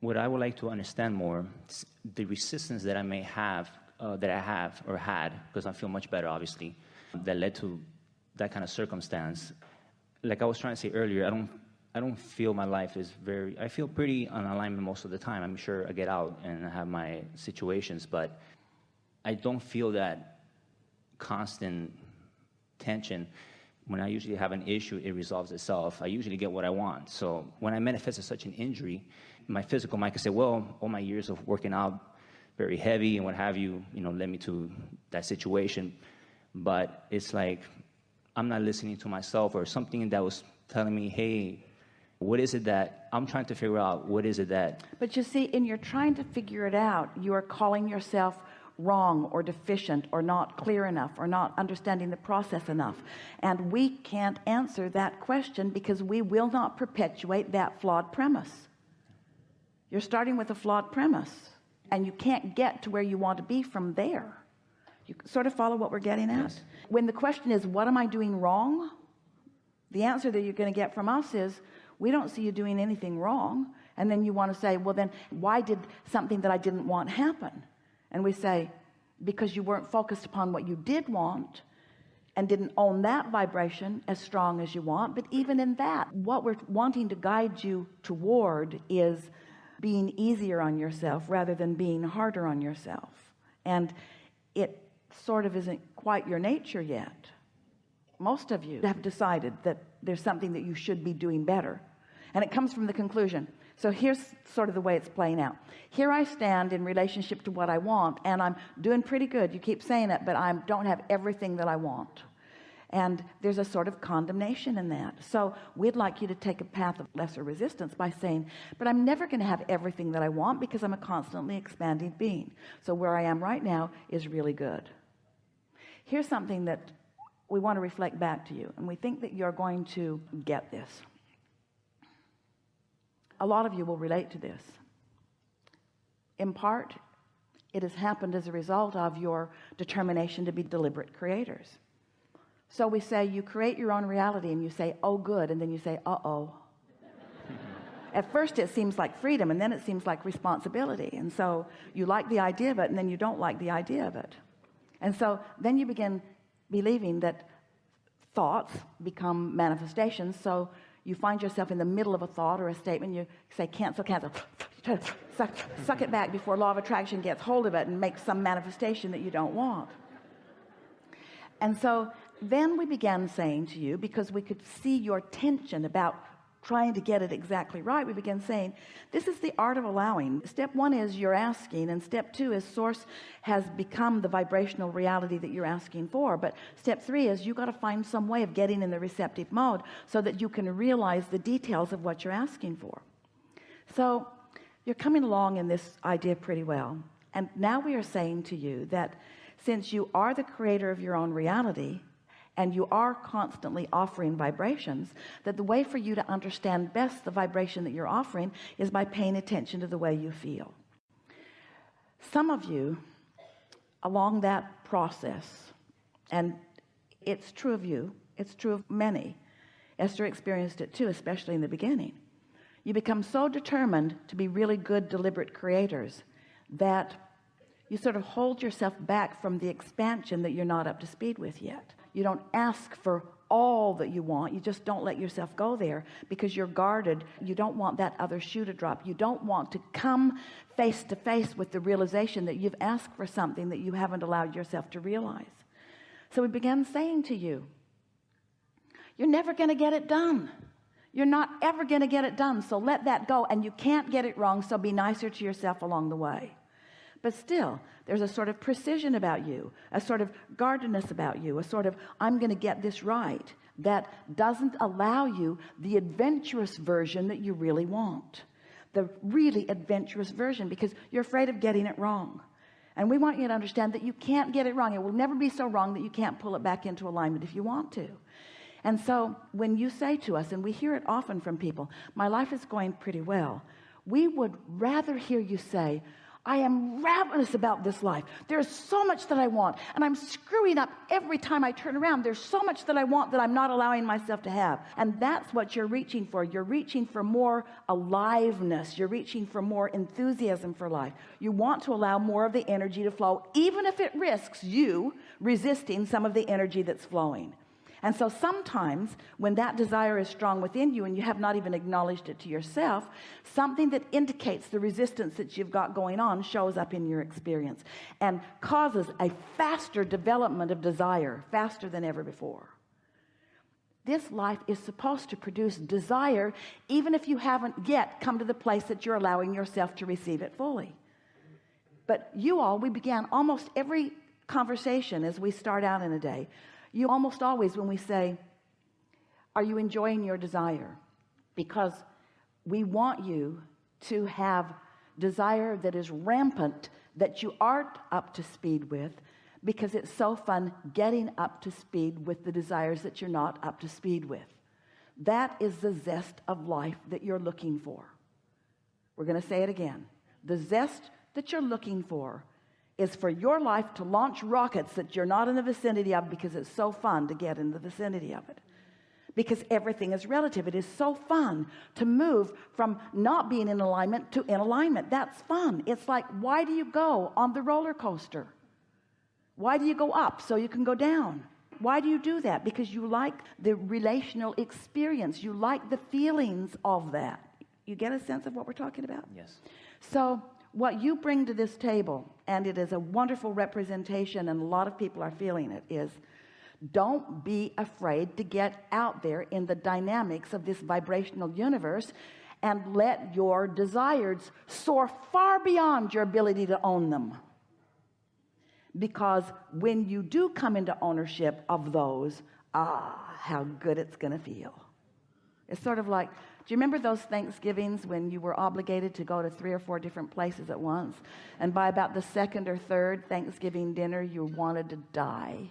what I would like to understand more is the resistance that I may have, that I have or had, because I feel much better, obviously, that led to that kind of circumstance. Like I was trying to say earlier, I don't feel my life is I feel pretty on alignment most of the time. I'm sure I get out and I have my situations, but I don't feel that constant tension. When I usually have an issue, it resolves itself. I usually get what I want. So when I manifested such an injury, my physical mind could say, well, all my years of working out very heavy and what have you, led me to that situation. But it's like I'm not listening to myself, or something that was telling me, hey, what is it that I'm trying to figure out? What is it that... But you see, in your trying to figure it out, you are calling yourself wrong or deficient or not clear enough or not understanding the process enough. And we can't answer that question because we will not perpetuate that flawed premise. You're starting with a flawed premise and you can't get to where you want to be from there. You sort of follow what we're getting at? Yes. When the question is, what am I doing wrong? The answer that you're going to get from us is, we don't see you doing anything wrong. And then you want to say, well, then why did something that I didn't want happen? And we say, because you weren't focused upon what you did want and didn't own that vibration as strong as you want. But even in that, what we're wanting to guide you toward is being easier on yourself rather than being harder on yourself. And it sort of isn't quite your nature yet. Most of you have decided that there's something that you should be doing better. And it comes from the conclusion. So here's sort of the way it's playing out. Here I stand in relationship to what I want, and I'm doing pretty good. You keep saying it, but I don't have everything that I want. And there's a sort of condemnation in that. So we'd like you to take a path of lesser resistance by saying, but I'm never going to have everything that I want because I'm a constantly expanding being. So where I am right now is really good. Here's something that we want to reflect back to you, and we think that you're going to get this. A lot of you will relate to this. In part, it has happened as a result of your determination to be deliberate creators. So we say you create your own reality and you say, oh good, and then you say, uh-oh. At first it seems like freedom, and then it seems like responsibility. And so you like the idea of it, and then you don't like the idea of it. And so then you begin believing that thoughts become manifestations. So you find yourself in the middle of a thought or a statement, you say cancel, cancel. You try to suck it back before law of attraction gets hold of it and makes some manifestation that you don't want. And so then we began saying to you, because we could see your tension about trying to get it exactly right, we began saying, this is the art of allowing. Step one is you're asking, and step two is source has become the vibrational reality that you're asking for. But step three is you got to find some way of getting in the receptive mode so that you can realize the details of what you're asking for. So you're coming along in this idea pretty well. And now we are saying to you that since you are the creator of your own reality, and you are constantly offering vibrations, that the way for you to understand best the vibration that you're offering is by paying attention to the way you feel. Some of you, along that process, and it's true of you, it's true of many, Esther experienced it too, especially in the beginning, you become so determined to be really good, deliberate creators that you sort of hold yourself back from the expansion that you're not up to speed with yet. You don't ask for all that you want. You just don't let yourself go there because you're guarded. You don't want that other shoe to drop. You don't want to come face to face with the realization that you've asked for something that you haven't allowed yourself to realize. So we began saying to you, you're never going to get it done. You're not ever going to get it done. So let that go. And you can't get it wrong. So be nicer to yourself along the way. But still, there's a sort of precision about you, a sort of guardedness about you, a sort of, I'm going to get this right, that doesn't allow you the adventurous version that you really want, the really adventurous version, because you're afraid of getting it wrong. And we want you to understand that you can't get it wrong. It will never be so wrong that you can't pull it back into alignment if you want to. And so when you say to us, and we hear it often from people, my life is going pretty well, we would rather hear you say, I am ravenous about this life. There's so much that I want, and I'm screwing up every time I turn around. There's so much that I want that I'm not allowing myself to have. And that's what you're reaching for. You're reaching for more aliveness. You're reaching for more enthusiasm for life. You want to allow more of the energy to flow, even if it risks you resisting some of the energy that's flowing. And so sometimes when that desire is strong within you and you have not even acknowledged it to yourself, something that indicates the resistance that you've got going on shows up in your experience and causes a faster development of desire, faster than ever before. This life is supposed to produce desire, even if you haven't yet come to the place that you're allowing yourself to receive it fully. But we began almost every conversation as we start out in a day. You almost always, when we say, are you enjoying your desire? Because we want you to have desire that is rampant, that you aren't up to speed with, because it's so fun getting up to speed with the desires that you're not up to speed with. That is the zest of life that you're looking for. We're going to say it again. The zest that you're looking for is for your life to launch rockets that you're not in the vicinity of, because it's so fun to get in the vicinity of it. Because everything is relative. It is so fun to move from not being in alignment to in alignment. That's fun. It's like, why do you go on the roller coaster? Why do you go up so you can go down? Why do you do that? Because you like the relational experience. You like the feelings of that. You get a sense of what we're talking about? Yes. So what you bring to this table, and it is a wonderful representation, and a lot of people are feeling it, is don't be afraid to get out there in the dynamics of this vibrational universe and let your desires soar far beyond your ability to own them. Because when you do come into ownership of those, how good it's going to feel. It's sort of like, do you remember those Thanksgivings when you were obligated to go to 3 or 4 different places at once? And by about the second or third Thanksgiving dinner, you wanted to die.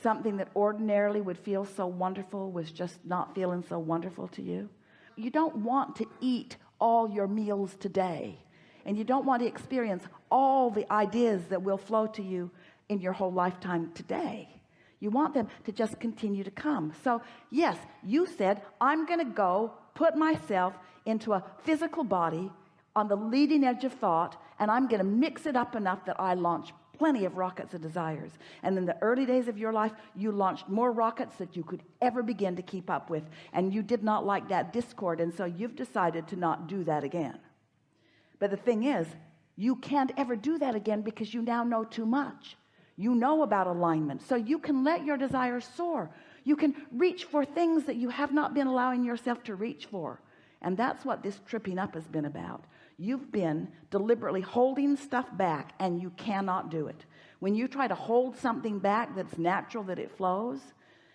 Something that ordinarily would feel so wonderful was just not feeling so wonderful to you. You don't want to eat all your meals today. And you don't want to experience all the ideas that will flow to you in your whole lifetime today. You want them to just continue to come. So yes, you said, I'm going to go put myself into a physical body on the leading edge of thought, and I'm going to mix it up enough that I launch plenty of rockets of desires. And in the early days of your life, you launched more rockets that you could ever begin to keep up with. And you did not like that discord, and so you've decided to not do that again. But the thing is, you can't ever do that again because you now know too much. You know about alignment, so you can let your desires soar. You can reach for things that you have not been allowing yourself to reach for. And that's what this tripping up has been about. You've been deliberately holding stuff back, and you cannot do it. When you try to hold something back that's natural, that it flows,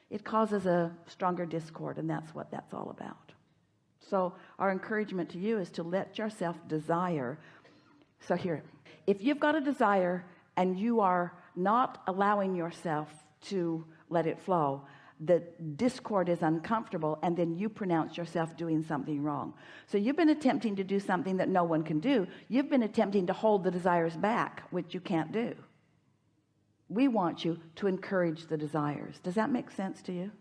it causes a stronger discord, and that's what that's all about. So our encouragement to you is to let yourself desire. So here, if you've got a desire and you are not allowing yourself to let it flow, the discord is uncomfortable, and then you pronounce yourself doing something wrong. So you've been attempting to do something that no one can do. You've been attempting to hold the desires back, which you can't do. We want you to encourage the desires. Does that make sense to you?